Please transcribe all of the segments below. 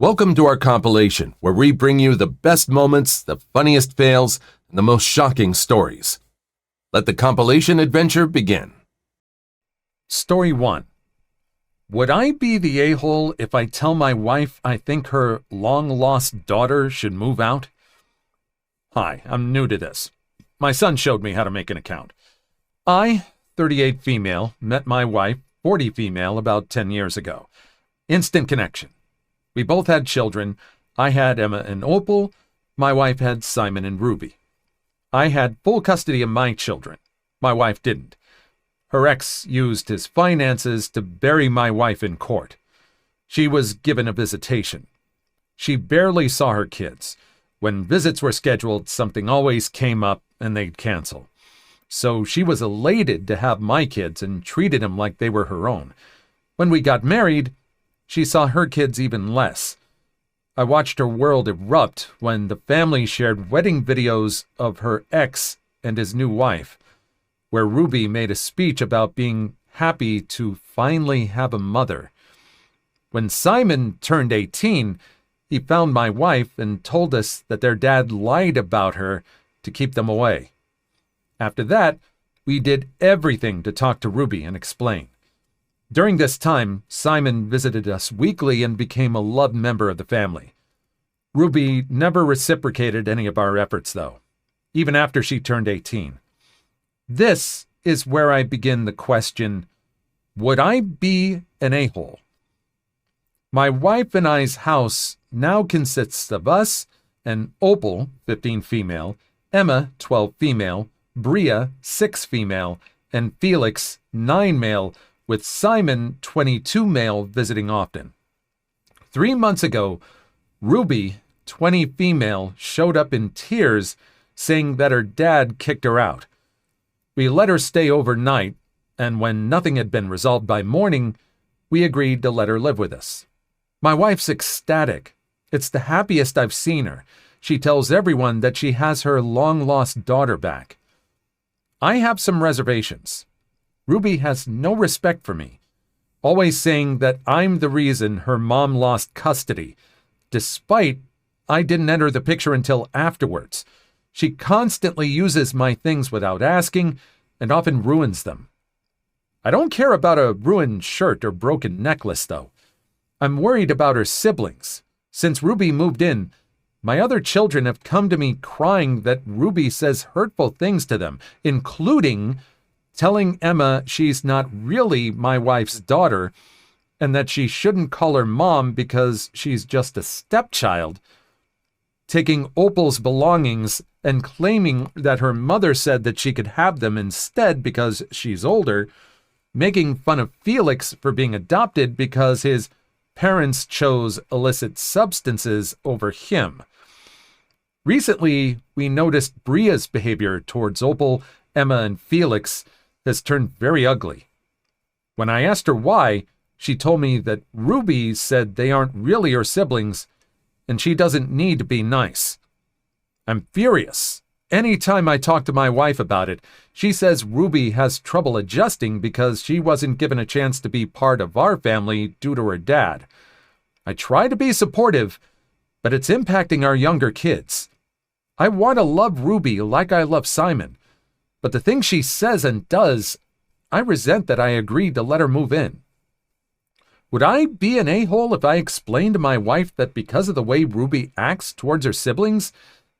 Welcome to our compilation, where we bring you the best moments, the funniest fails, and the most shocking stories. Let the compilation adventure begin. Story 1. Would I be the a-hole if I tell my wife I think her long-lost daughter should move out? Hi, I'm new to this. My son showed me how to make an account. I, 38 female, met my wife, 40 female, about 10 years ago. Instant connection. We both had children. I had Emma and Opal. My wife had Simon and Ruby. I had full custody of my children. My wife didn't. Her ex used his finances to bury my wife in court. She was given a visitation. She barely saw her kids. When visits were scheduled, something always came up and they'd cancel. So she was elated to have my kids and treated them like they were her own. When we got married, she saw her kids even less. I watched her world erupt when the family shared wedding videos of her ex and his new wife, where Ruby made a speech about being happy to finally have a mother. When Simon turned 18, he found my wife and told us that their dad lied about her to keep them away. After that, we did everything to talk to Ruby and explain. During this time, Simon visited us weekly and became a loved member of the family. Ruby never reciprocated any of our efforts, though, even after she turned 18. This is where I begin the question, would I be an a-hole? My wife and I's house now consists of us and Opal, 15 female, Emma, 12 female, Bria, 6 female, and Felix, 9 male, with Simon, 22 male, visiting often. 3 months ago, Ruby, 20 female, showed up in tears, saying that her dad kicked her out. We let her stay overnight, and when nothing had been resolved by morning, we agreed to let her live with us. My wife's ecstatic. It's the happiest I've seen her. She tells everyone that she has her long-lost daughter back. I have some reservations. Ruby has no respect for me, always saying that I'm the reason her mom lost custody, despite I didn't enter the picture until afterwards. She constantly uses my things without asking and often ruins them. I don't care about a ruined shirt or broken necklace, though. I'm worried about her siblings. Since Ruby moved in, my other children have come to me crying that Ruby says hurtful things to them, including telling Emma she's not really my wife's daughter and that she shouldn't call her mom because she's just a stepchild, taking Opal's belongings and claiming that her mother said that she could have them instead because she's older, making fun of Felix for being adopted because his parents chose illicit substances over him. Recently, we noticed Bria's behavior towards Opal, Emma, and Felix has turned very ugly. When I asked her why, she told me that Ruby said they aren't really her siblings and she doesn't need to be nice. I'm furious. Anytime I talk to my wife about it, she says Ruby has trouble adjusting because she wasn't given a chance to be part of our family due to her dad. I try to be supportive, but it's impacting our younger kids. I want to love Ruby like I love Simon, but the things she says and does, I resent that I agreed to let her move in. Would I be an a-hole if I explained to my wife that because of the way Ruby acts towards her siblings,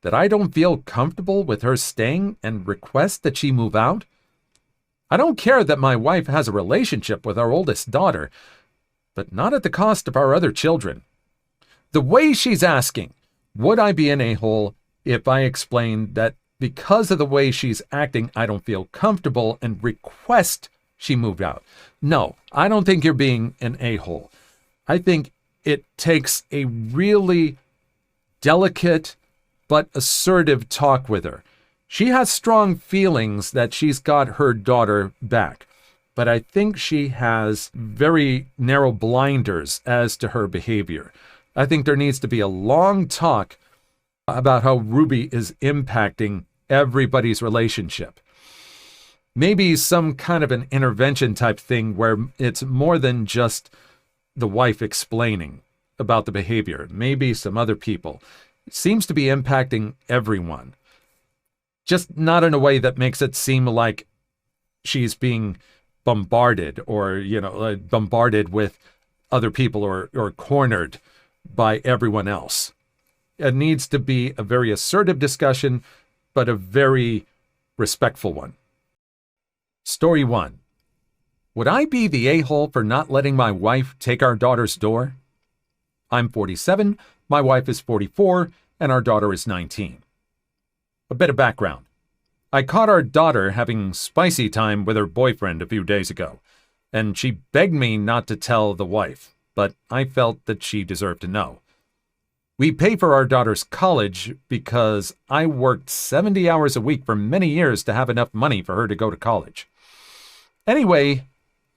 that I don't feel comfortable with her staying and request that she move out? I don't care that my wife has a relationship with our oldest daughter, but not at the cost of our other children. The way she's asking, would I be an a-hole if I explained that because of the way she's acting, I don't feel comfortable and request she move out? No, I don't think you're being an a-hole. I think it takes a really delicate but assertive talk with her. She has strong feelings that she's got her daughter back, but I think she has very narrow blinders as to her behavior. I think there needs to be a long talk about how Ruby is impacting everybody's relationship. Maybe some kind of an intervention type thing where it's more than just the wife explaining. about the behavior, maybe some other people. It seems to be impacting everyone. Just not in a way that makes it seem like she's being bombarded or, bombarded with other people or cornered by everyone else. It needs to be a very assertive discussion, but a very respectful one. Story 1. Would I be the a-hole for not letting my wife take our daughter's door? I'm 47, my wife is 44, and our daughter is 19. A bit of background. I caught our daughter having spicy time with her boyfriend a few days ago, and she begged me not to tell the wife, but I felt that she deserved to know. We pay for our daughter's college because I worked 70 hours a week for many years to have enough money for her to go to college. Anyway,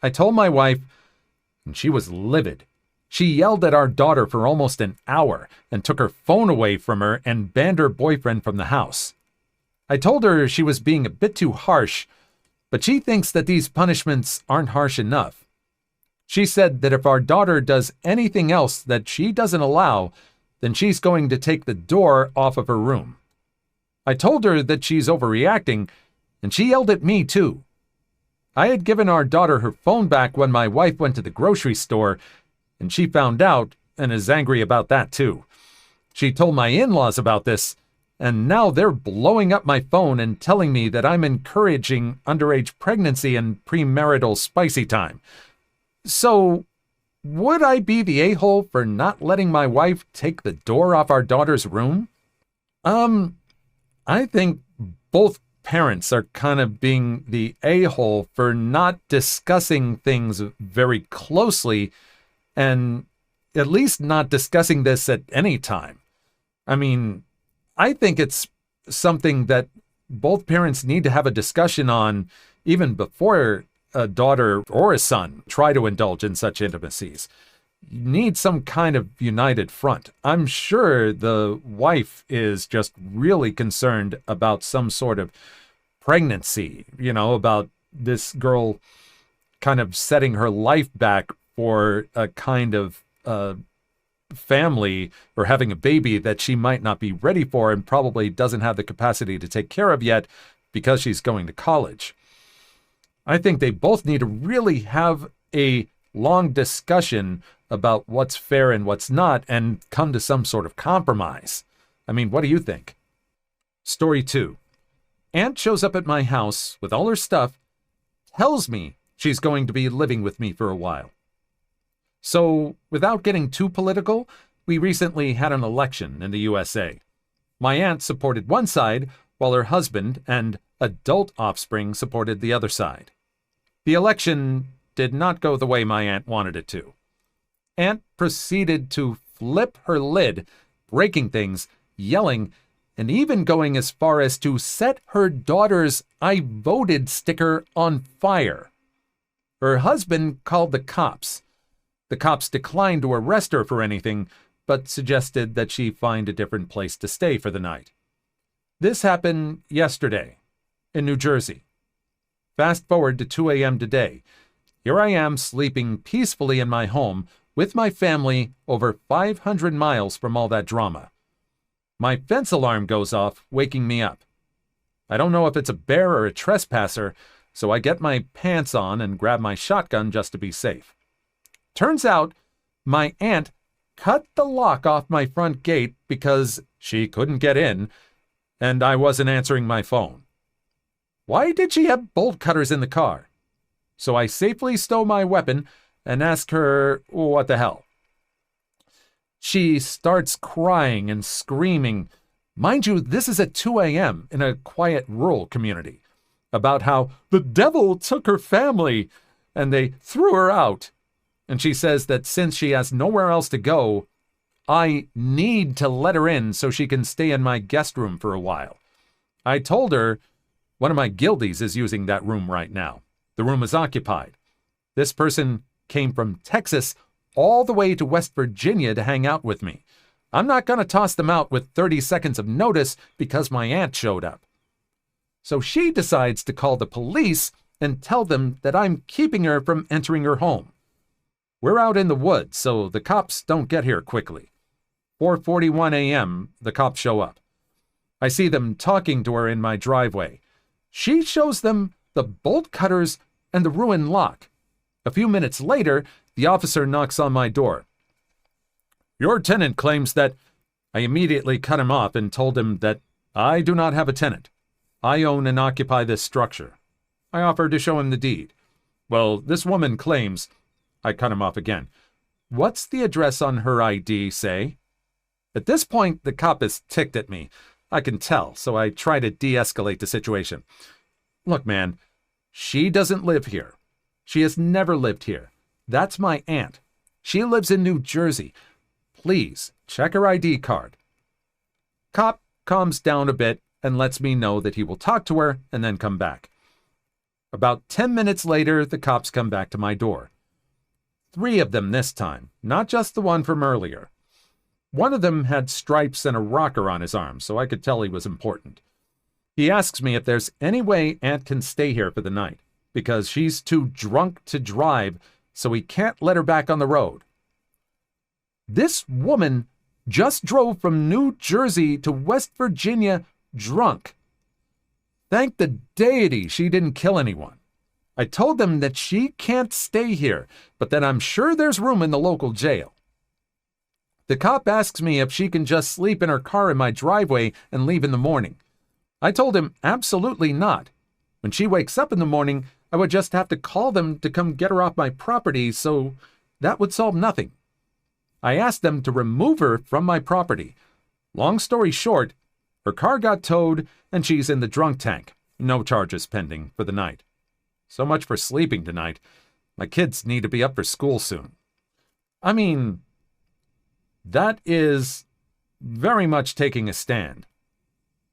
I told my wife, and she was livid. She yelled at our daughter for almost an hour and took her phone away from her and banned her boyfriend from the house. I told her she was being a bit too harsh, but she thinks that these punishments aren't harsh enough. She said that if our daughter does anything else that she doesn't allow, then she's going to take the door off of her room. I told her that she's overreacting, and she yelled at me too. I had given our daughter her phone back when my wife went to the grocery store, and she found out and is angry about that too. She told my in-laws about this, and now they're blowing up my phone and telling me that I'm encouraging underage pregnancy and premarital spicy time. So, would I be the a-hole for not letting my wife take the door off our daughter's room? I think both parents are kind of being the a-hole for not discussing things very closely and at least not discussing this at any time. I mean, I think it's something that both parents need to have a discussion on even before a daughter or a son try to indulge in such intimacies. You need some kind of united front. I'm sure the wife is just really concerned about some sort of pregnancy, about this girl kind of setting her life back for a kind of family or having a baby that she might not be ready for and probably doesn't have the capacity to take care of yet because she's going to college. I think they both need to really have a long discussion about what's fair and what's not and come to some sort of compromise. I mean, what do you think? Story 2. Aunt shows up at my house with all her stuff, tells me she's going to be living with me for a while. So, without getting too political, we recently had an election in the USA. My aunt supported one side, while her husband and adult offspring supported the other side. The election did not go the way my aunt wanted it to. Aunt proceeded to flip her lid, breaking things, yelling, and even going as far as to set her daughter's "I voted" sticker on fire. Her husband called the cops. The cops declined to arrest her for anything, but suggested that she find a different place to stay for the night. This happened yesterday, in New Jersey. Fast forward to 2 a.m. today. Here I am sleeping peacefully in my home with my family over 500 miles from all that drama. My fence alarm goes off, waking me up. I don't know if it's a bear or a trespasser, so I get my pants on and grab my shotgun just to be safe. Turns out, my aunt cut the lock off my front gate because she couldn't get in, and I wasn't answering my phone. Why did she have bolt cutters in the car? So I safely stow my weapon and ask her what the hell. She starts crying and screaming. Mind you, this is at 2 a.m. in a quiet rural community, about how the devil took her family and they threw her out. And she says that since she has nowhere else to go, I need to let her in so she can stay in my guest room for a while. I told her one of my guildies is using that room right now. The room is occupied. This person came from Texas all the way to West Virginia to hang out with me. I'm not going to toss them out with 30 seconds of notice because my aunt showed up. So she decides to call the police and tell them that I'm keeping her from entering her home. We're out in the woods, so the cops don't get here quickly. 4:41 a.m., the cops show up. I see them talking to her in my driveway. She shows them the bolt cutters and the ruined lock. A few minutes later, the officer knocks on my door. Your tenant claims that... I immediately cut him off and told him that I do not have a tenant. I own and occupy this structure. I offered to show him the deed. Well, this woman claims... I cut him off again. What's the address on her ID say? At this point, the cop is ticked at me. I can tell, so I try to de-escalate the situation. Look, man, she doesn't live here. She has never lived here. That's my aunt. She lives in New Jersey. Please, check her ID card. Cop calms down a bit and lets me know that he will talk to her and then come back. About 10 minutes later, the cops come back to my door. 3 of them this time, not just the one from earlier. One of them had stripes and a rocker on his arm, so I could tell he was important. He asks me if there's any way Aunt can stay here for the night, because she's too drunk to drive, so he can't let her back on the road. This woman just drove from New Jersey to West Virginia drunk. Thank the deity she didn't kill anyone. I told them that she can't stay here, but that I'm sure there's room in the local jail. The cop asks me if she can just sleep in her car in my driveway and leave in the morning. I told him absolutely not. When she wakes up in the morning, I would just have to call them to come get her off my property, so that would solve nothing. I asked them to remove her from my property. Long story short, her car got towed and she's in the drunk tank. No charges pending for the night. So much for sleeping tonight. My kids need to be up for school soon. I mean, that is very much taking a stand.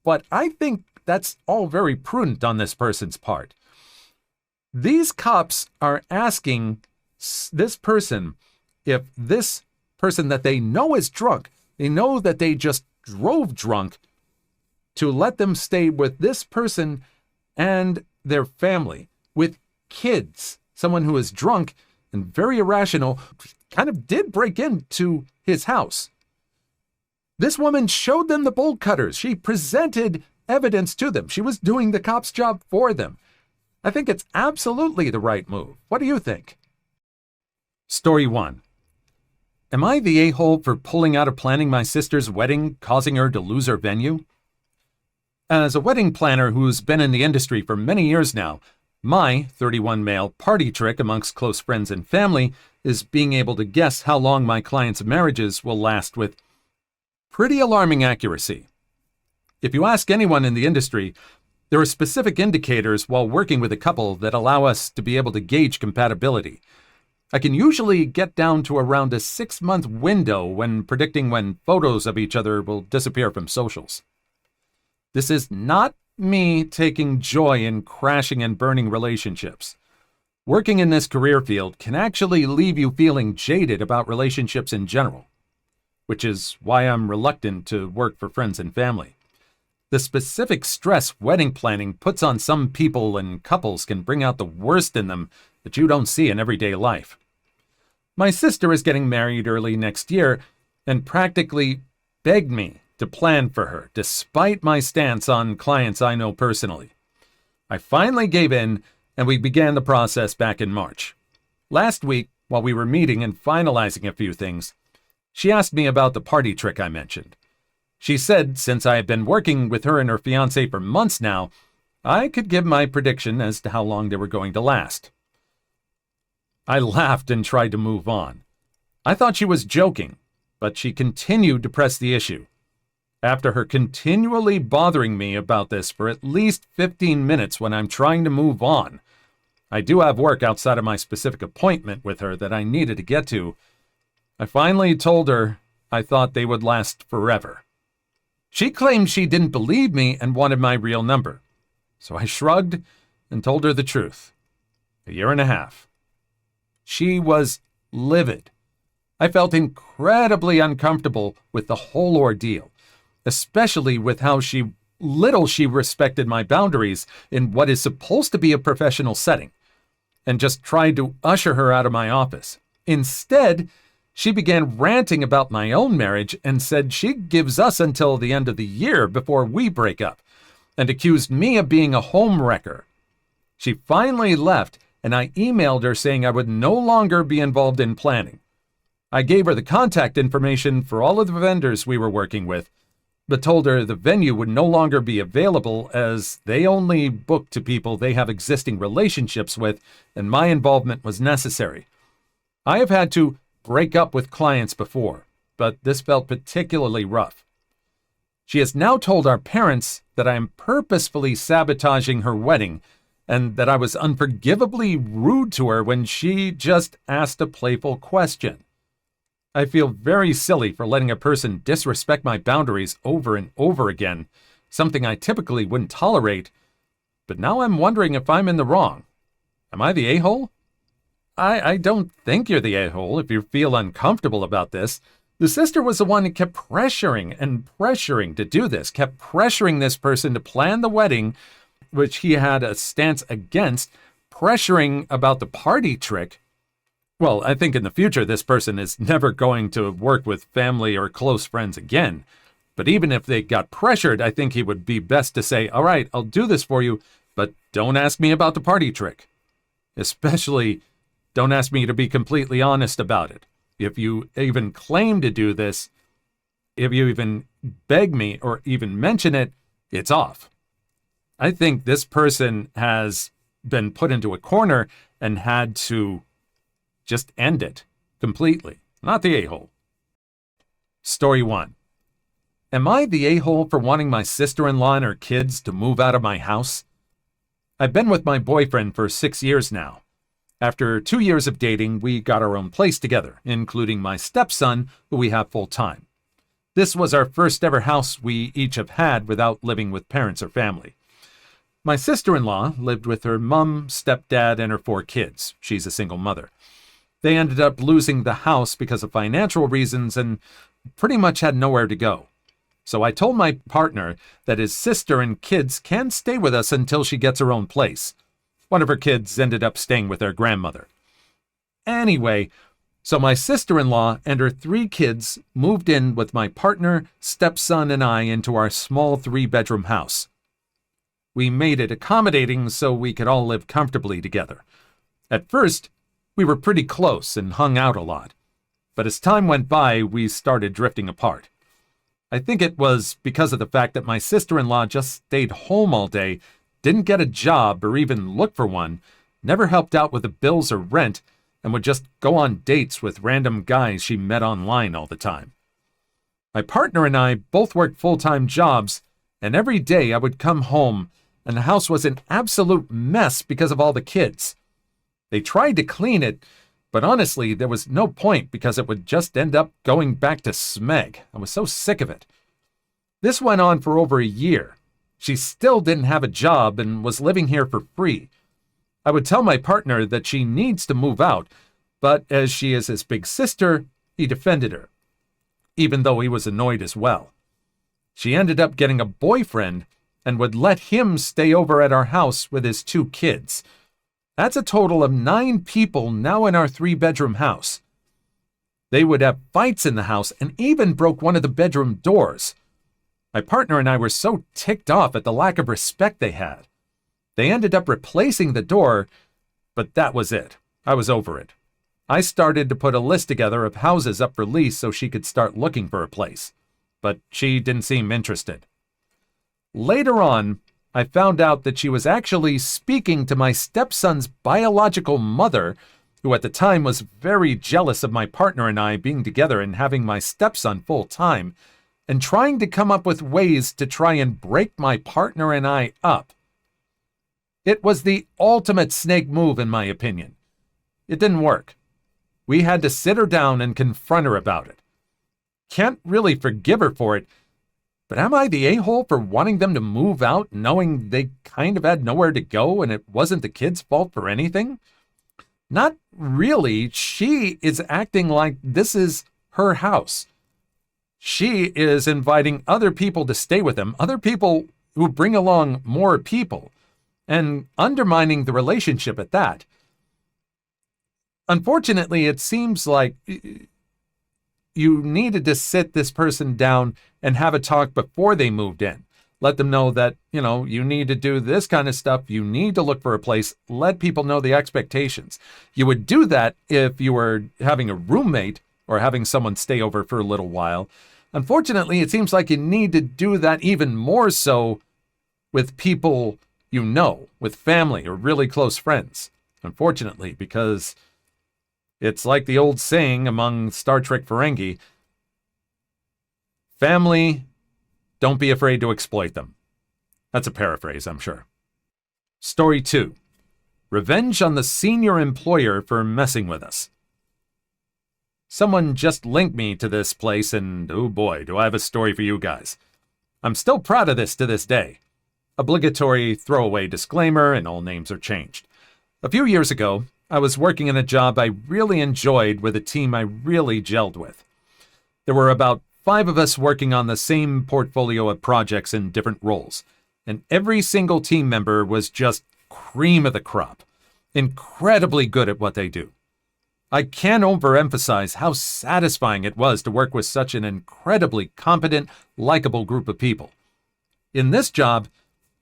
But I think that's all very prudent on this person's part. These cops are asking this person if this person that they know is drunk, they know that they just drove drunk, to let them stay with this person and their family, with kids, someone who is drunk and very irrational, kind of did break into his house. This woman showed them the bolt cutters. She presented evidence to them. She was doing the cop's job for them. I think it's absolutely the right move. What do you think? Story 1. Am I the a-hole for pulling out of planning my sister's wedding, causing her to lose her venue? As a wedding planner who's been in the industry for many years now, my 31 male party trick amongst close friends and family is being able to guess how long my clients' marriages will last with pretty alarming accuracy. If you ask anyone in the industry, there are specific indicators while working with a couple that allow us to be able to gauge compatibility. I can usually get down to around a 6-month window when predicting when photos of each other will disappear from socials. This is not me taking joy in crashing and burning relationships. Working in this career field can actually leave you feeling jaded about relationships in general, which is why I'm reluctant to work for friends and family. The specific stress wedding planning puts on some people and couples can bring out the worst in them that you don't see in everyday life. My sister is getting married early next year and practically begged me to plan for her, despite my stance on clients I know personally. I finally gave in, and we began the process back in March. Last week, while we were meeting and finalizing a few things, she asked me about the party trick I mentioned. She said since I had been working with her and her fiancé for months now, I could give my prediction as to how long they were going to last. I laughed and tried to move on. I thought she was joking, but she continued to press the issue. After her continually bothering me about this for at least 15 minutes when I'm trying to move on, I do have work outside of my specific appointment with her that I needed to get to. I finally told her I thought they would last forever. She claimed she didn't believe me and wanted my real number, so I shrugged and told her the truth. 1.5 years. She was livid. I felt incredibly uncomfortable with the whole ordeal, especially with how little she respected my boundaries in what is supposed to be a professional setting, and just tried to usher her out of my office, Instead, she began ranting about my own marriage and said she gives us until the end of the year before we break up, and accused me of being a home wrecker. She finally left, and I emailed her saying I would no longer be involved in planning. I gave her the contact information for all of the vendors we were working with, but told her the venue would no longer be available as they only book to people they have existing relationships with, and my involvement was necessary. I have had to break up with clients before, but this felt particularly rough. She has now told our parents that I am purposefully sabotaging her wedding and that I was unforgivably rude to her when she just asked a playful question. I feel very silly for letting a person disrespect my boundaries over and over again, something I typically wouldn't tolerate, but now I'm wondering if I'm in the wrong. Am I the a-hole? I don't think you're the a-hole if you feel uncomfortable about this. The sister was the one who kept pressuring to do this, kept pressuring this person to plan the wedding, which he had a stance against, pressuring about the party trick. Well, I think in the future this person is never going to work with family or close friends again. But even if they got pressured, I think he would be best to say, all right, I'll do this for you, but don't ask me about the party trick. Especially, don't ask me to be completely honest about it. If you even claim to do this, if you even beg me or even mention it, it's off. I think this person has been put into a corner and had to just end it completely. Not the a-hole. Story 1. Am I the a-hole for wanting my sister-in-law and her kids to move out of my house? I've been with my boyfriend for 6 years now. After 2 years of dating, we got our own place together, including my stepson, who we have full-time. This was our first ever house we each have had without living with parents or family. My sister-in-law lived with her mom, stepdad, and her 4 kids. She's a single mother. They ended up losing the house because of financial reasons and pretty much had nowhere to go. So I told my partner that his sister and kids can stay with us until she gets her own place. One of her kids ended up staying with their grandmother. Anyway, so my sister-in-law and her 3 kids moved in with my partner, stepson, and I into our small 3-bedroom house. We made it accommodating so we could all live comfortably together. At first, we were pretty close and hung out a lot. But as time went by, we started drifting apart. I think it was because of the fact that my sister-in-law just stayed home all day, didn't get a job or even look for one, never helped out with the bills or rent, and would just go on dates with random guys she met online all the time. My partner and I both worked full-time jobs, and every day I would come home and the house was an absolute mess because of all the kids. They tried to clean it, but honestly, there was no point because it would just end up going back to smeg. I was so sick of it. This went on for over a year. She still didn't have a job and was living here for free. I would tell my partner that she needs to move out, but as she is his big sister, he defended her, even though he was annoyed as well. She ended up getting a boyfriend and would let him stay over at our house with his 2 kids. That's a total of 9 people now in our 3-bedroom house. They would have fights in the house and even broke one of the bedroom doors. My partner and I were so ticked off at the lack of respect they had. They ended up replacing the door, but that was it. I was over it. I started to put a list together of houses up for lease so she could start looking for a place, but she didn't seem interested. Later on, I found out that she was actually speaking to my stepson's biological mother, who at the time was very jealous of my partner and I being together and having my stepson full-time, and trying to come up with ways to try and break my partner and I up. It was the ultimate snake move, in my opinion. It didn't work. We had to sit her down and confront her about it. Can't really forgive her for it, but am I the a-hole for wanting them to move out knowing they kind of had nowhere to go and it wasn't the kids' fault for anything? Not really. She is acting like this is her house. She is inviting other people to stay with them, other people who bring along more people, and undermining the relationship at that. Unfortunately, it seems like you needed to sit this person down and have a talk before they moved in. Let them know that, you need to do this kind of stuff. You need to look for a place. Let people know the expectations. You would do that if you were having a roommate or having someone stay over for a little while. Unfortunately, it seems like you need to do that even more so with people with family or really close friends. Unfortunately, because it's like the old saying among Star Trek Ferengi, family, don't be afraid to exploit them. That's a paraphrase, I'm sure. Story 2. Revenge on the senior employer for messing with us. Someone just linked me to this place, and oh boy, do I have a story for you guys. I'm still proud of this to this day. Obligatory throwaway disclaimer, and all names are changed. A few years ago, I was working in a job I really enjoyed with a team I really gelled with. There were about 5 of us working on the same portfolio of projects in different roles, and every single team member was just cream of the crop, incredibly good at what they do. I can't overemphasize how satisfying it was to work with such an incredibly competent, likable group of people. In this job,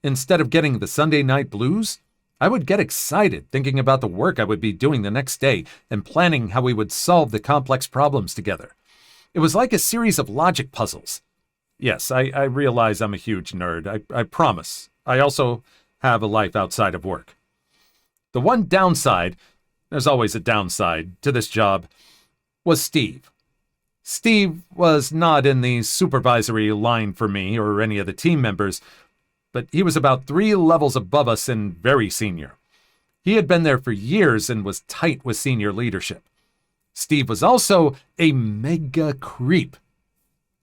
instead of getting the Sunday night blues, I would get excited thinking about the work I would be doing the next day and planning how we would solve the complex problems together. It was like a series of logic puzzles. Yes, I realize I'm a huge nerd. I promise. I also have a life outside of work. The one downside, there's always a downside, to this job, was Steve. Steve was not in the supervisory line for me or any of the team members, but he was about 3 levels above us and very senior. He had been there for years and was tight with senior leadership. Steve was also a mega creep.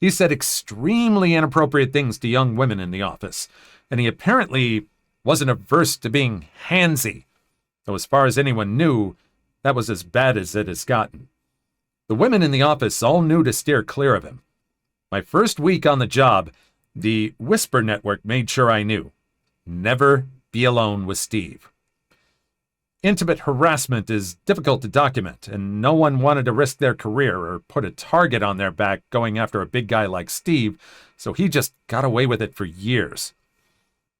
He said extremely inappropriate things to young women in the office, and he apparently wasn't averse to being handsy, though as far as anyone knew, that was as bad as it has gotten. The women in the office all knew to steer clear of him. My first week on the job, the Whisper Network made sure I knew. Never be alone with Steve. Intimate harassment is difficult to document, and no one wanted to risk their career or put a target on their back going after a big guy like Steve, so he just got away with it for years.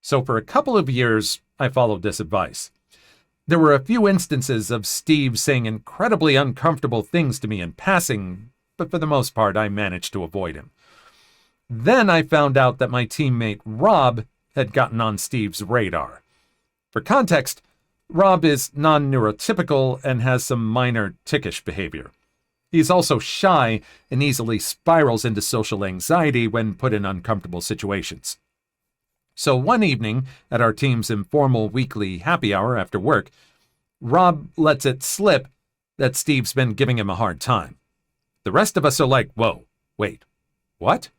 So for a couple of years, I followed this advice. There were a few instances of Steve saying incredibly uncomfortable things to me in passing, but for the most part, I managed to avoid him. Then I found out that my teammate Rob had gotten on Steve's radar. For context, Rob is non-neurotypical and has some minor tickish behavior. He's also shy and easily spirals into social anxiety when put in uncomfortable situations. So one evening, at our team's informal weekly happy hour after work, Rob lets it slip that Steve's been giving him a hard time. The rest of us are like, whoa, wait, what?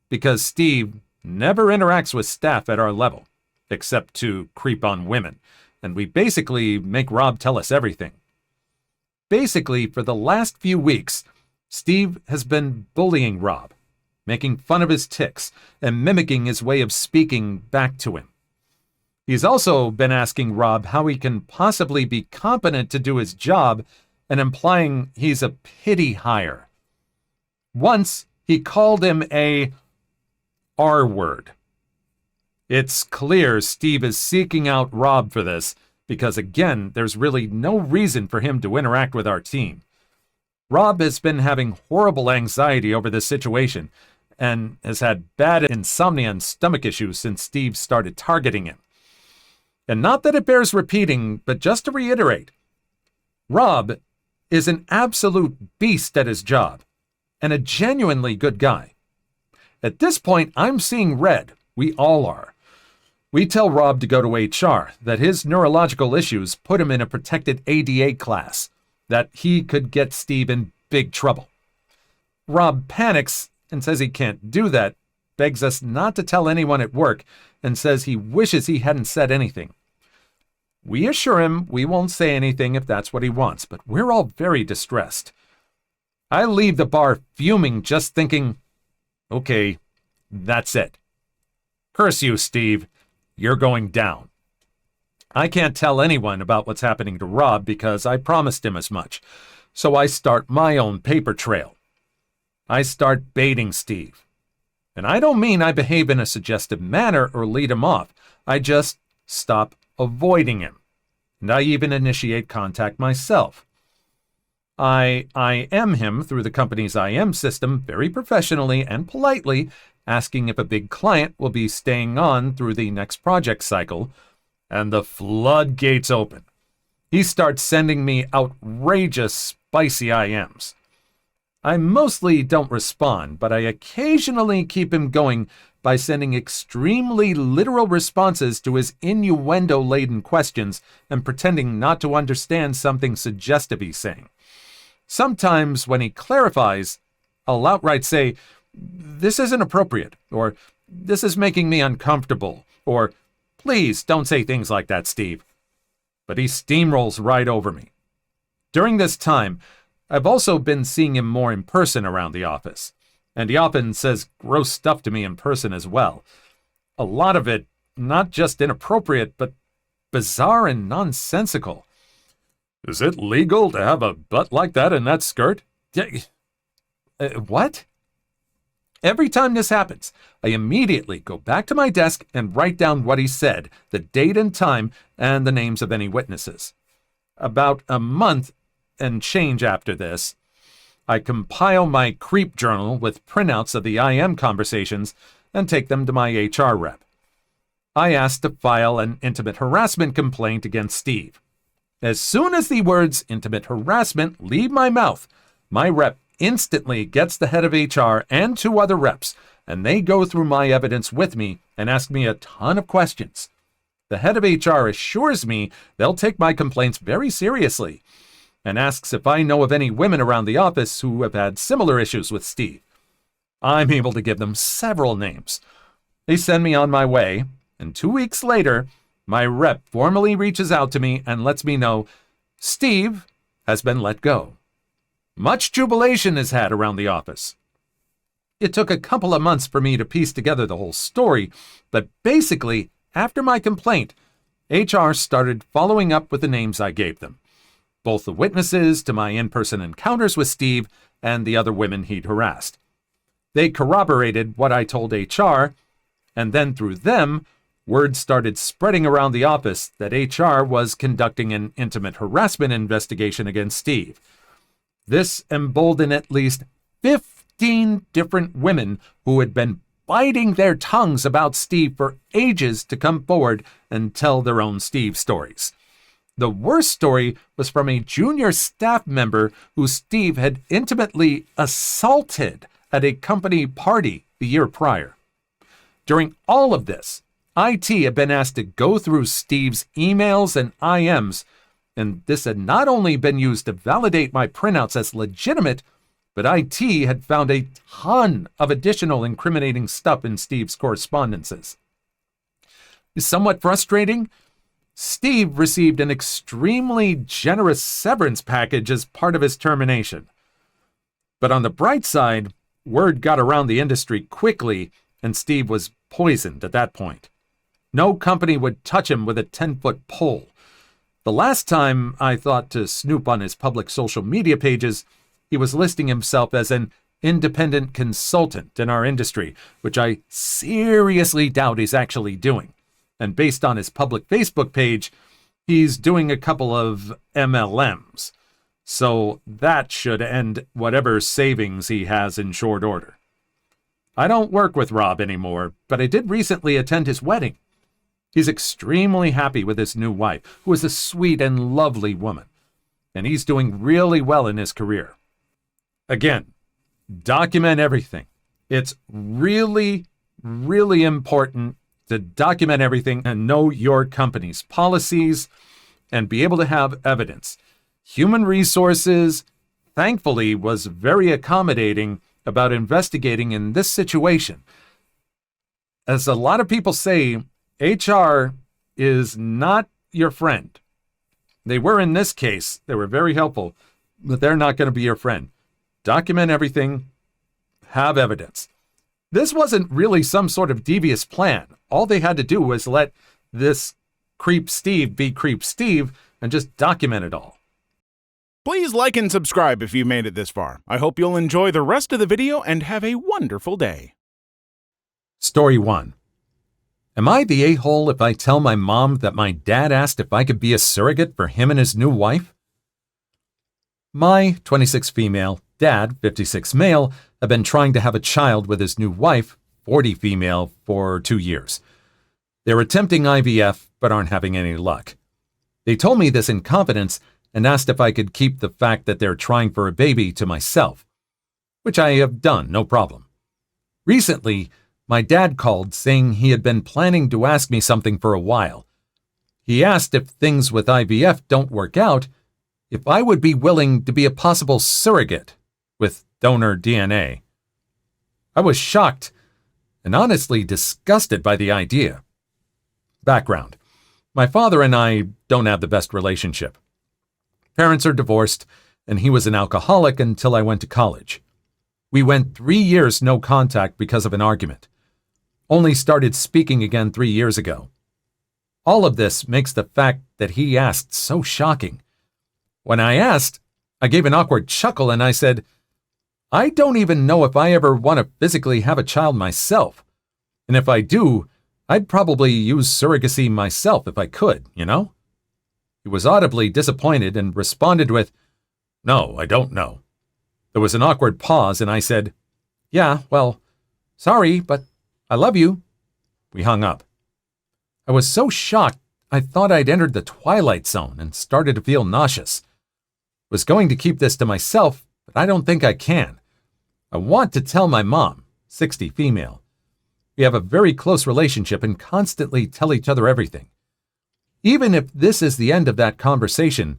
Because Steve never interacts with staff at our level, except to creep on women, and we basically make Rob tell us everything. Basically, for the last few weeks, Steve has been bullying Rob, making fun of his tics, and mimicking his way of speaking back to him. He's also been asking Rob how he can possibly be competent to do his job and implying he's a pity hire. Once, he called him a R-word. It's clear Steve is seeking out Rob for this because, again, there's really no reason for him to interact with our team. Rob has been having horrible anxiety over this situation and has had bad insomnia and stomach issues since Steve started targeting him. And not that it bears repeating, but just to reiterate, Rob is an absolute beast at his job and a genuinely good guy. At this point, I'm seeing red. We all are. We tell Rob to go to HR, that his neurological issues put him in a protected ADA class, that he could get Steve in big trouble. Rob panics and says he can't do that, begs us not to tell anyone at work, and says he wishes he hadn't said anything. We assure him we won't say anything if that's what he wants, but we're all very distressed. I leave the bar fuming, just thinking, okay, that's it. Curse you, Steve. You're going down. I can't tell anyone about what's happening to Rob because I promised him as much. So I start my own paper trail. I start baiting Steve. And I don't mean I behave in a suggestive manner or lead him off. I just stop avoiding him. And I even initiate contact myself. I IM him through the company's IM system very professionally and politely, asking if a big client will be staying on through the next project cycle, and the floodgates open. He starts sending me outrageous, spicy IMs. I mostly don't respond, but I occasionally keep him going by sending extremely literal responses to his innuendo-laden questions and pretending not to understand something suggestive he's saying. Sometimes, when he clarifies, I'll outright say, "This isn't appropriate," or "This is making me uncomfortable," or "Please don't say things like that, Steve." But he steamrolls right over me. During this time, I've also been seeing him more in person around the office, and he often says gross stuff to me in person as well. A lot of it not just inappropriate, but bizarre and nonsensical. "Is it legal to have a butt like that in that skirt?" What? Every time this happens, I immediately go back to my desk and write down what he said, the date and time, and the names of any witnesses. About a month and change after this, I compile my creep journal with printouts of the IM conversations and take them to my HR rep. I ask to file an intimate harassment complaint against Steve. As soon as the words intimate harassment leave my mouth, my rep instantly gets the head of HR and 2 other reps, and they go through my evidence with me and ask me a ton of questions. The head of HR assures me they'll take my complaints very seriously and asks if I know of any women around the office who have had similar issues with Steve. I'm able to give them several names. They send me on my way, and 2 weeks later, my rep formally reaches out to me and lets me know Steve has been let go. Much jubilation is had around the office. It took a couple of months for me to piece together the whole story, but basically, after my complaint, HR started following up with the names I gave them, both the witnesses to my in-person encounters with Steve and the other women he'd harassed. They corroborated what I told HR, and then through them, word started spreading around the office that HR was conducting an intimate harassment investigation against Steve. This emboldened at least 15 different women who had been biting their tongues about Steve for ages to come forward and tell their own Steve stories. The worst story was from a junior staff member who Steve had intimately assaulted at a company party the year prior. During all of this, IT had been asked to go through Steve's emails and IMs, and this had not only been used to validate my printouts as legitimate, but IT had found a ton of additional incriminating stuff in Steve's correspondences. Somewhat frustrating, Steve received an extremely generous severance package as part of his termination. But on the bright side, word got around the industry quickly, and Steve was poisoned at that point. No company would touch him with a 10-foot pole. The last time I thought to snoop on his public social media pages, he was listing himself as an independent consultant in our industry, which I seriously doubt he's actually doing. And based on his public Facebook page, he's doing a couple of MLMs. So that should end whatever savings he has in short order. I don't work with Rob anymore, but I did recently attend his wedding. He's extremely happy with his new wife, who is a sweet and lovely woman, and he's doing really well in his career. Again, document everything. It's really, really important to document everything and know your company's policies and be able to have evidence. Human Resources, thankfully, was very accommodating about investigating in this situation. As a lot of people say, HR is not your friend. They were in this case. They were very helpful, but they're not going to be your friend. Document everything. Have evidence. This wasn't really some sort of devious plan. All they had to do was let this Creep Steve be Creep Steve and just document it all. Please like and subscribe if you made it this far. I hope you'll enjoy the rest of the video and have a wonderful day. Story 1. Am I the a-hole if I tell my mom that my dad asked if I could be a surrogate for him and his new wife? My 26 female, dad, 56 male, have been trying to have a child with his new wife, 40 female, for 2 years. They're attempting IVF but aren't having any luck. They told me this in confidence and asked if I could keep the fact that they're trying for a baby to myself, which I have done, no problem. Recently, my dad called saying he had been planning to ask me something for a while. He asked if things with IVF don't work out, if I would be willing to be a possible surrogate with donor DNA. I was shocked and honestly disgusted by the idea. Background. My father and I don't have the best relationship. Parents are divorced, and he was an alcoholic until I went to college. We went 3 years no contact because of an argument. Only started speaking again 3 years ago. All of this makes the fact that he asked so shocking. When I asked, I gave an awkward chuckle and I said, I don't even know if I ever want to physically have a child myself. And if I do, I'd probably use surrogacy myself if I could, you know? He was audibly disappointed and responded with, No, I don't know. There was an awkward pause and I said, Yeah, well, sorry, but I love you. We hung up. I was so shocked I thought I'd entered the twilight zone and started to feel nauseous. Was going to keep this to myself, but I don't think I can. I want to tell my mom, 60 female. We have a very close relationship and constantly tell each other everything. Even if this is the end of that conversation,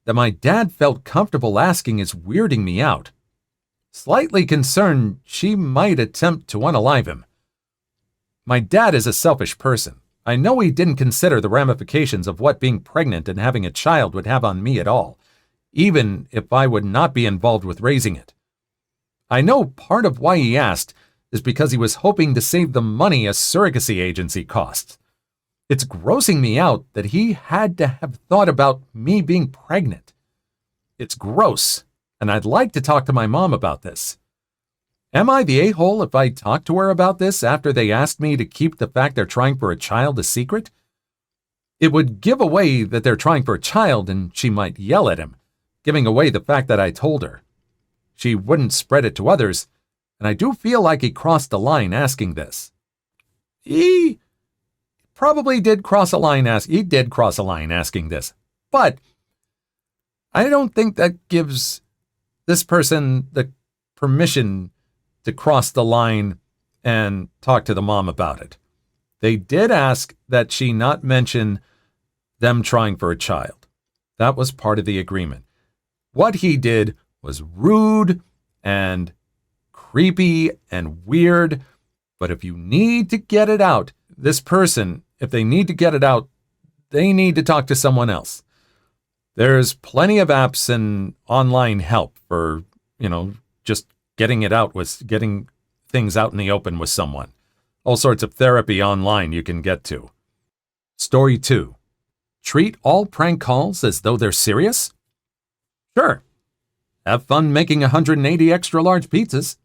that my dad felt comfortable asking is weirding me out. Slightly concerned she might attempt to unalive him. My dad is a selfish person. I know he didn't consider the ramifications of what being pregnant and having a child would have on me at all, even if I would not be involved with raising it. I know part of why he asked is because he was hoping to save the money a surrogacy agency costs. It's grossing me out that he had to have thought about me being pregnant. It's gross, and I'd like to talk to my mom about this. Am I the a-hole if I talk to her about this after they asked me to keep the fact they're trying for a child a secret? It would give away that they're trying for a child and she might yell at him, giving away the fact that I told her. She wouldn't spread it to others, and I do feel like he crossed the line asking this. He probably did cross a line asking this, but I don't think that gives this person the permission to cross the line and talk to the mom about it. They did ask that she not mention them trying for a child. That was part of the agreement. What he did was rude and creepy and weird, but if you need to get it out, this person, if they need to get it out, they need to talk to someone else. There's plenty of apps and online help for, just getting things out in the open with someone. All sorts of therapy online you can get to. Story 2. Treat all prank calls as though they're serious? Sure. Have fun making 180 extra large pizzas.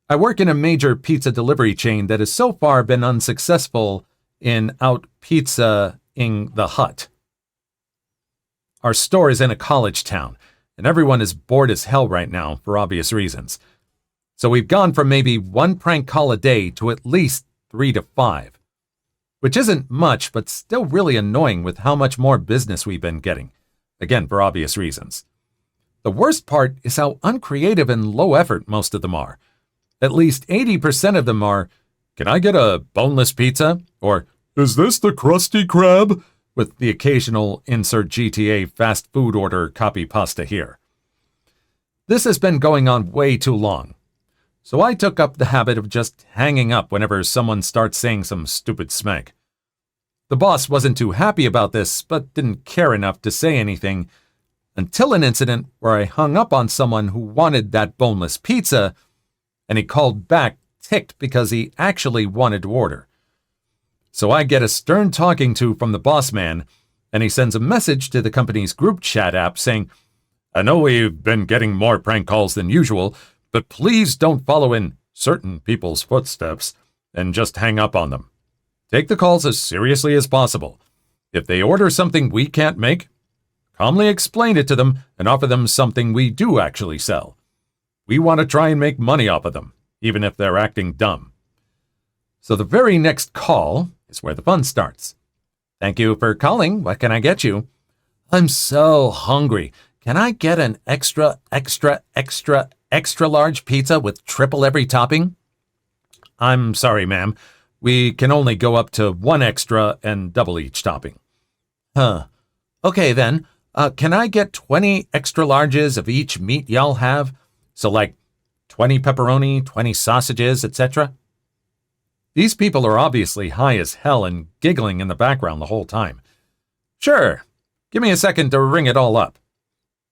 I work in a major pizza delivery chain that has so far been unsuccessful in out-pizza-ing the hut. Our store is in a college town, and everyone is bored as hell right now for obvious reasons. So we've gone from maybe 1 prank call a day to at least 3 to 5, which isn't much, but still really annoying with how much more business we've been getting, again for obvious reasons. The worst part is how uncreative and low effort most of them are. At least 80% of them are, "Can I get a boneless pizza?" or "Is this the Krusty Krab?" with the occasional insert GTA fast food order copy pasta here. This has been going on way too long. So I took up the habit of just hanging up whenever someone starts saying some stupid smeg. The boss wasn't too happy about this, but didn't care enough to say anything until an incident where I hung up on someone who wanted that boneless pizza, and he called back ticked because he actually wanted to order. So I get a stern talking to from the boss man, and he sends a message to the company's group chat app saying, "I know we've been getting more prank calls than usual, but please don't follow in certain people's footsteps and just hang up on them. Take the calls as seriously as possible. If they order something we can't make, calmly explain it to them and offer them something we do actually sell. We want to try and make money off of them, even if they're acting dumb." So the very next call is where the fun starts. "Thank you for calling. What can I get you?" "I'm so hungry. Can I get an extra large pizza with triple every topping?" "I'm sorry, ma'am. We can only go up to one extra and double each topping." "Huh. Okay, then. Can I get 20 extra larges of each meat y'all have? So like 20 pepperoni, 20 sausages, etc.? These people are obviously high as hell and giggling in the background the whole time. "Sure. Give me a second to ring it all up."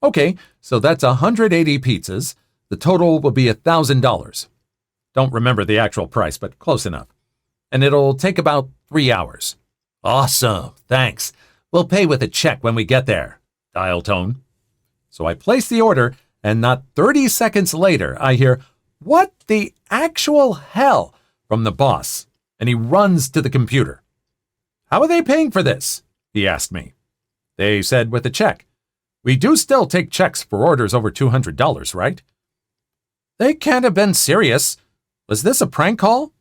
"Okay, so that's 180 pizzas. The total will be $1,000. Don't remember the actual price, but close enough. And it'll take about 3 hours." "Awesome. Thanks. We'll pay with a check when we get there." Dial tone. So I place the order, and not 30 seconds later, I hear, "What the actual hell?" from the boss, and he runs to the computer. "How are they paying for this?" he asked me. They said with a check. We do still take checks for orders over $200, right? They can't have been serious. Was this a prank call?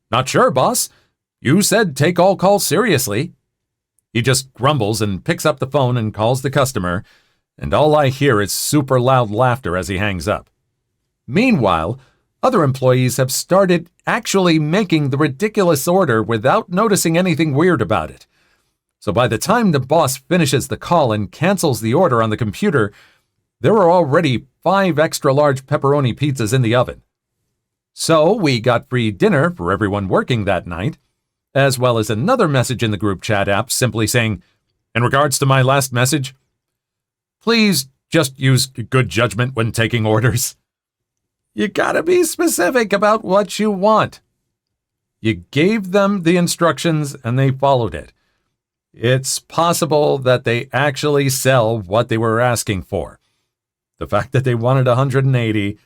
Not sure, boss. You said take all calls seriously. He just grumbles and picks up the phone and calls the customer, and all I hear is super loud laughter as he hangs up. Meanwhile, other employees have started actually making the ridiculous order without noticing anything weird about it. So by the time the boss finishes the call and cancels the order on the computer, there are already 5 extra large pepperoni pizzas in the oven. So we got free dinner for everyone working that night, as well as another message in the group chat app simply saying, "In regards to my last message, please just use good judgment when taking orders." You gotta be specific about what you want. You gave them the instructions and they followed it. It's possible that they actually sell what they were asking for. The fact that they wanted 180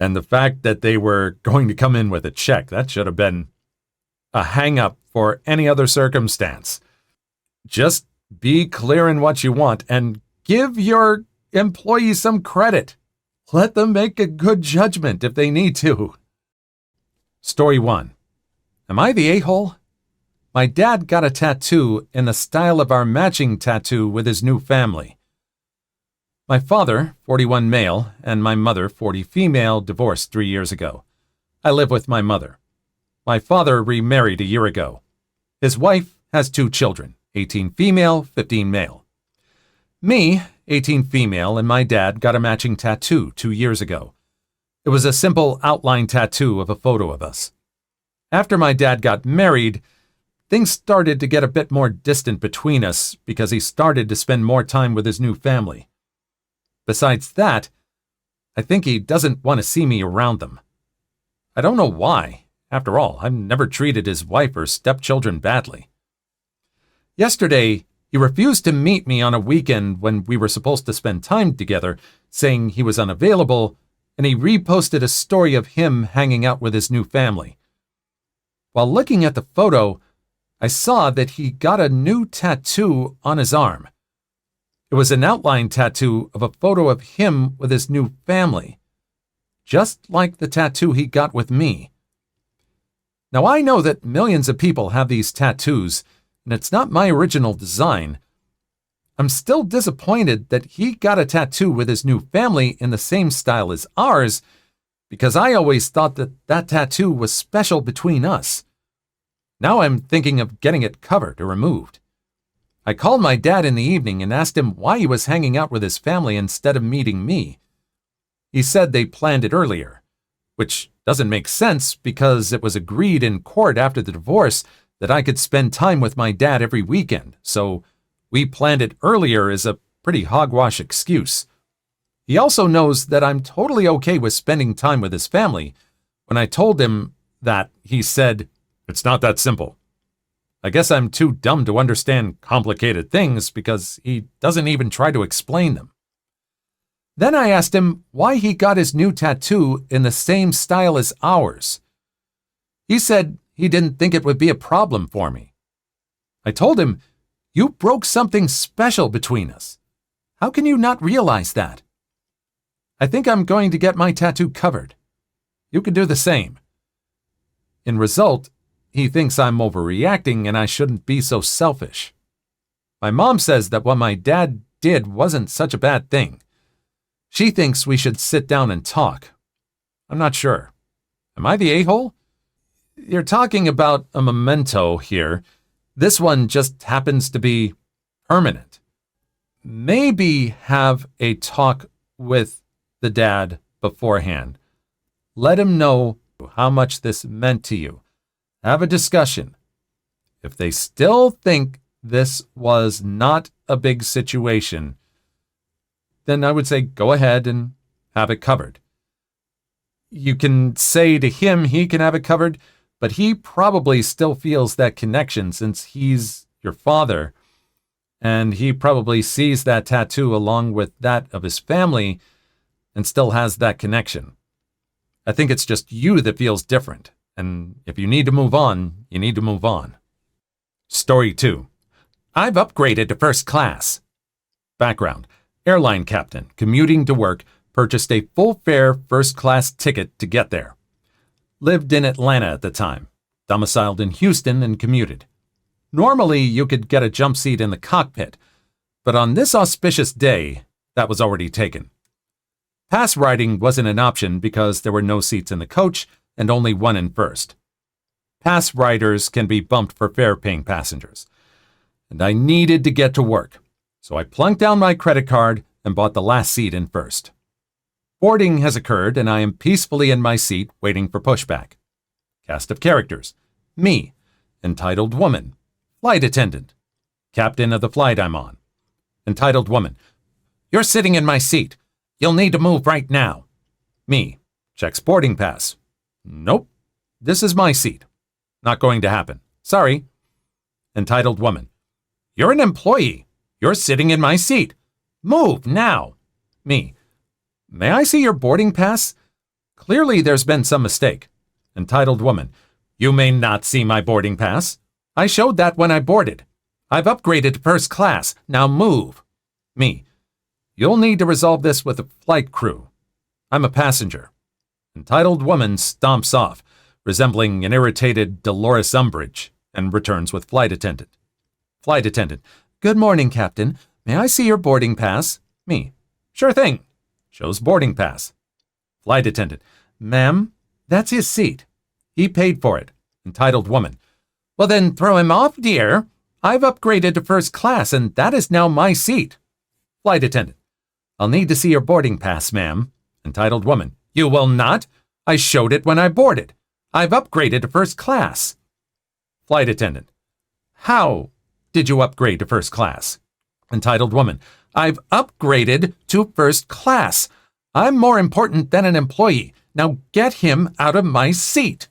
and the fact that they were going to come in with a check, that should have been a hang-up for any other circumstance. Just be clear in what you want and give your employees some credit. Let them make a good judgment if they need to. Story 1. Am I the a-hole? My dad got a tattoo in the style of our matching tattoo with his new family. My father, 41 male, and my mother, 40 female, divorced 3 years ago. I live with my mother. My father remarried a year ago. His wife has 2 children, 18 female, 15 male. Me, 18 female, and my dad got a matching tattoo 2 years ago. It was a simple outline tattoo of a photo of us. After my dad got married, things started to get a bit more distant between us because he started to spend more time with his new family. Besides that, I think he doesn't want to see me around them. I don't know why. After all, I've never treated his wife or stepchildren badly. Yesterday, he refused to meet me on a weekend when we were supposed to spend time together, saying he was unavailable, and he reposted a story of him hanging out with his new family. While looking at the photo, I saw that he got a new tattoo on his arm. It was an outline tattoo of a photo of him with his new family, just like the tattoo he got with me. Now I know that millions of people have these tattoos, and it's not my original design. I'm still disappointed that he got a tattoo with his new family in the same style as ours, because I always thought that that tattoo was special between us. Now I'm thinking of getting it covered or removed. I called my dad in the evening and asked him why he was hanging out with his family instead of meeting me. He said they planned it earlier, which doesn't make sense because it was agreed in court after the divorce that I could spend time with my dad every weekend, so we planned it earlier is a pretty hogwash excuse. He also knows that I'm totally okay with spending time with his family. When I told him that, he said, "It's not that simple. I guess I'm too dumb to understand complicated things because he doesn't even try to explain them. Then I asked him why he got his new tattoo in the same style as ours. He said he didn't think it would be a problem for me. I told him, "You broke something special between us. How can you not realize that? I think I'm going to get my tattoo covered. You can do the same." In result, he thinks I'm overreacting and I shouldn't be so selfish. My mom says that what my dad did wasn't such a bad thing. She thinks we should sit down and talk. I'm not sure. Am I the a-hole? You're talking about a memento here. This one just happens to be permanent. Maybe have a talk with the dad beforehand. Let him know how much this meant to you. Have a discussion. If they still think this was not a big situation, then I would say go ahead and have it covered. You can say to him he can have it covered, but he probably still feels that connection since he's your father, and he probably sees that tattoo along with that of his family and still has that connection. I think it's just you that feels different, and if you need to move on, you need to move on. Story 2. I've upgraded to first class. Background. Airline captain, commuting to work, purchased a full-fare first-class ticket to get there. Lived in Atlanta at the time, domiciled in Houston and commuted. Normally, you could get a jump seat in the cockpit, but on this auspicious day, that was already taken. Pass riding wasn't an option because there were no seats in the coach and only one in first. Pass riders can be bumped for fare-paying passengers. And I needed to get to work, so I plunked down my credit card and bought the last seat in first. Boarding has occurred and I am peacefully in my seat waiting for pushback. Cast of characters. Me, entitled woman, flight attendant, captain of the flight I'm on. Entitled woman. You're sitting in my seat. You'll need to move right now. Me, checks boarding pass. Nope, this is my seat. Not going to happen. Sorry. Entitled woman. You're an employee. You're sitting in my seat. Move now. Me. May I see your boarding pass? Clearly there's been some mistake. Entitled woman. You may not see my boarding pass. I showed that when I boarded. I've upgraded to first class. Now move. Me. You'll need to resolve this with the flight crew. I'm a passenger. Entitled woman stomps off, resembling an irritated Dolores Umbridge, and returns with flight attendant. Flight attendant. Good morning, Captain. May I see your boarding pass? Me. Sure thing. Shows boarding pass. Flight attendant. Ma'am, that's his seat. He paid for it. Entitled woman. Well then throw him off, dear. I've upgraded to first class and that is now my seat. Flight attendant. I'll need to see your boarding pass, ma'am. Entitled woman. You will not. I showed it when I boarded. I've upgraded to first class. Flight attendant. How did you upgrade to first class? Entitled woman. I've upgraded to first class. I'm more important than an employee. Now get him out of my seat.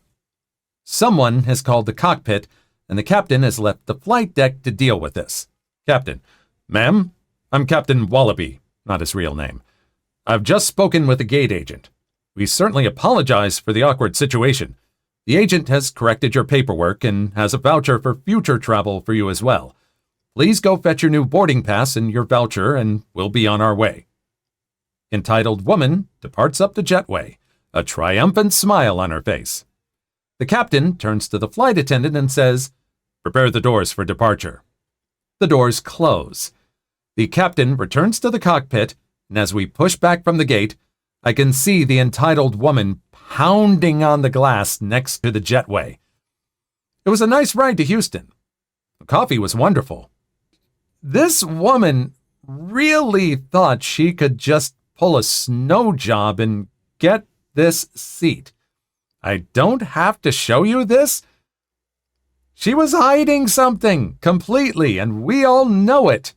Someone has called the cockpit, and the captain has left the flight deck to deal with this. Captain. Ma'am, I'm Captain Wallaby, not his real name. I've just spoken with the gate agent. We certainly apologize for the awkward situation. The agent has corrected your paperwork and has a voucher for future travel for you as well. Please go fetch your new boarding pass and your voucher, and we'll be on our way. Entitled woman departs up the jetway, a triumphant smile on her face. The captain turns to the flight attendant and says, Prepare the doors for departure. The doors close. The captain returns to the cockpit, and as we push back from the gate, I can see the entitled woman pounding on the glass next to the jetway. It was a nice ride to Houston. The coffee was wonderful. This woman really thought she could just pull a snow job and get this seat. I don't have to show you this. She was hiding something completely, and we all know it.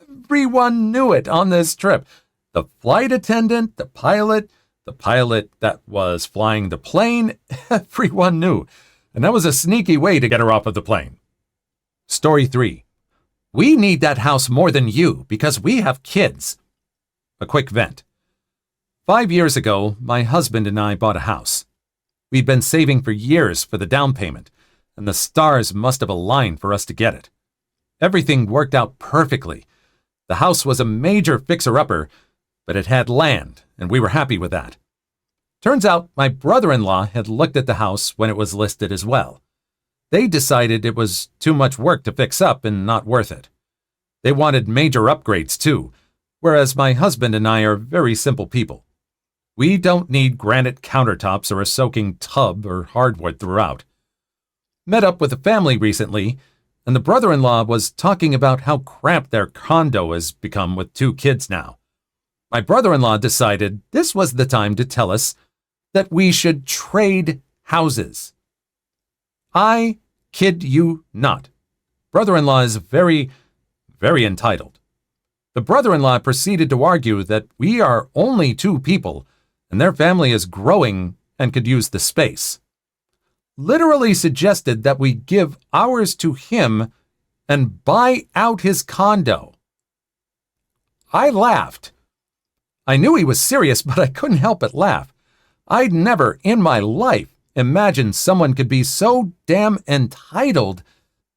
Everyone knew it on this trip. The flight attendant, the pilot that was flying the plane, everyone knew. And that was a sneaky way to get her off of the plane. Story 3. We need that house more than you because we have kids. A quick vent. 5 years ago, my husband and I bought a house. We'd been saving for years for the down payment, and the stars must have aligned for us to get it. Everything worked out perfectly. The house was a major fixer-upper, but it had land, and we were happy with that. Turns out my brother-in-law had looked at the house when it was listed as well. They decided it was too much work to fix up and not worth it. They wanted major upgrades too, whereas my husband and I are very simple people. We don't need granite countertops or a soaking tub or hardwood throughout. Met up with a family recently, and the brother-in-law was talking about how cramped their condo has become with 2 kids now. My brother-in-law decided this was the time to tell us that we should trade houses. I kid you not. Brother-in-law is very, very entitled. The brother-in-law proceeded to argue that we are only 2 people, and their family is growing and could use the space. Literally suggested that we give ours to him and buy out his condo. I laughed. I knew he was serious, but I couldn't help but laugh. I'd never in my life imagined someone could be so damn entitled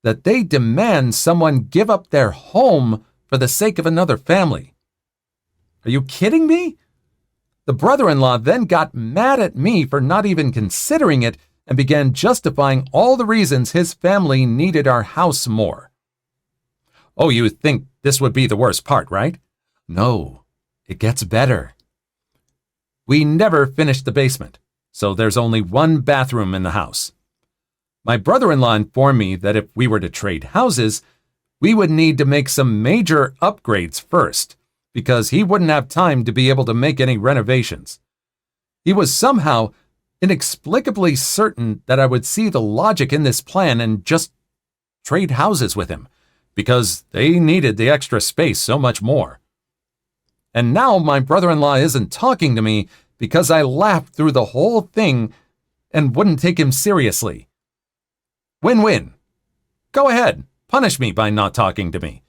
that they demand someone give up their home for the sake of another family. Are you kidding me? The brother-in-law then got mad at me for not even considering it and began justifying all the reasons his family needed our house more. Oh, you think this would be the worst part, right? No, it gets better. We never finished the basement, so there's only 1 bathroom in the house. My brother-in-law informed me that if we were to trade houses, we would need to make some major upgrades first, because he wouldn't have time to be able to make any renovations. He was somehow inexplicably certain that I would see the logic in this plan and just trade houses with him, because they needed the extra space so much more. And now my brother-in-law isn't talking to me because I laughed through the whole thing and wouldn't take him seriously. Win-win. Go ahead, punish me by not talking to me.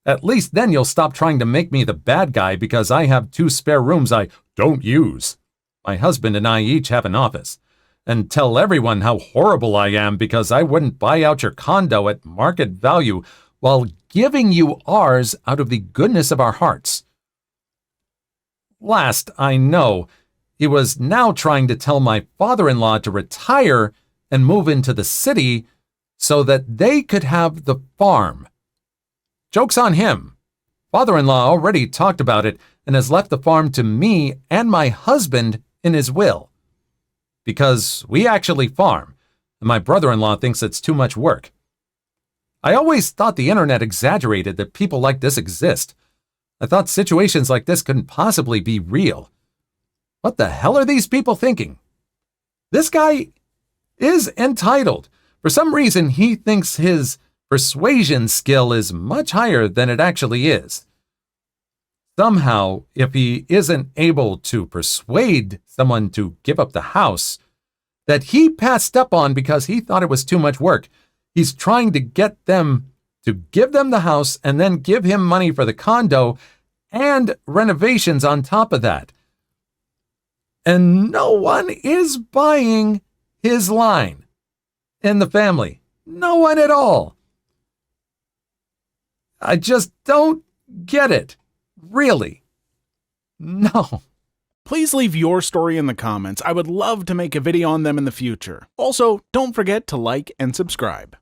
At least then you'll stop trying to make me the bad guy because I have 2 spare rooms I don't use. My husband and I each have an office. And tell everyone how horrible I am because I wouldn't buy out your condo at market value while giving you ours out of the goodness of our hearts. Last I know, he was now trying to tell my father-in-law to retire and move into the city so that they could have the farm. Joke's on him. Father-in-law already talked about it and has left the farm to me and my husband in his will. Because we actually farm, and my brother-in-law thinks it's too much work. I always thought the internet exaggerated that people like this exist. I thought situations like this couldn't possibly be real. What the hell are these people thinking? This guy is entitled. For some reason, he thinks his persuasion skill is much higher than it actually is. Somehow, if he isn't able to persuade someone to give up the house that he passed up on because he thought it was too much work, he's trying to get them to give them the house and then give him money for the condo and renovations on top of that. And no one is buying his line in the family. No one at all. I just don't get it. Really? No. Please leave your story in the comments. I would love to make a video on them in the future. Also, don't forget to like and subscribe.